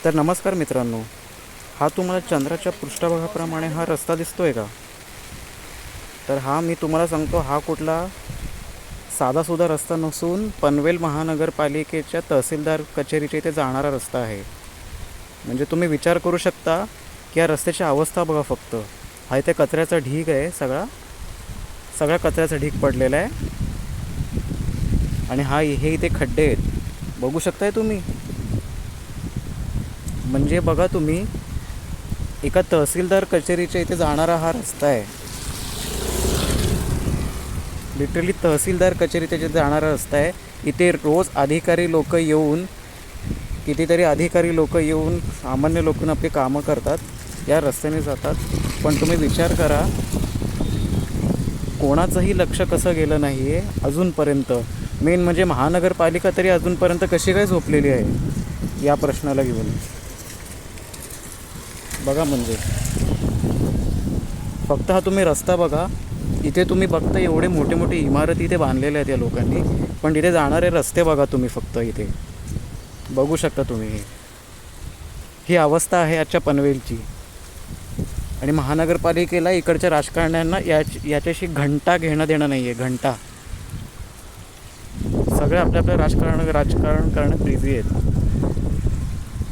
तर नमस्कार मित्रांनो, हा तुम्हाला चंद्राच्या पृष्ठभागाप्रमाणे हा रस्ता दिसतोय का? तर हा मी तुम्हाला सांगतो, हा कुठला साधासुधा रस्ता नसून पनवेल महानगरपालिकेच्या तहसीलदार कचेरीच्या इथे जाणारा रस्ता आहे. म्हणजे तुम्ही विचार करू शकता की या रस्त्याची अवस्था बघा फक्त. हा इथे कचऱ्याचा ढीग आहे, सगळा कचऱ्याचा ढीग पडलेला आहे. आणि हे इथे खड्डे आहेत, बघू शकताय तुम्ही. म्हणजे बघा तुम्ही, एका तहसीलदार कचेरीच्या इथे जाणारा हा रस्ता आहे. लिटरली तहसीलदार कचेरीच्या इथे जाणारा रस्ता आहे. इथे रोज कितीतरी अधिकारी लोक येऊन सामान्य लोकांना आपली कामं करतात, या रस्त्याने जातात. पण तुम्ही विचार करा, कोणाचंही लक्ष कसं गेलं नाही आहे अजूनपर्यंत. मेन म्हणजे महानगरपालिका तरी अजूनपर्यंत कशी काय झोपलेली आहे या प्रश्नाला घेऊन. बघा म्हणजे फक्त हा तुम्ही रस्ता बघा. इथे तुम्ही बघता एवढे मोठे मोठे इमारती इथे बांधलेल्या आहेत या लोकांनी, पण इथे जाणारे रस्ते बघा तुम्ही. फक्त इथे बघू शकता तुम्ही, ही अवस्था आहे आजच्या पनवेलची. आणि महानगरपालिकेला इकडच्या राजकारण्यांना याच्याशी घंटा घेणं देणं नाही आहे. घंटा सगळे आपल्या राजकारण करण्यात बिझी आहेत.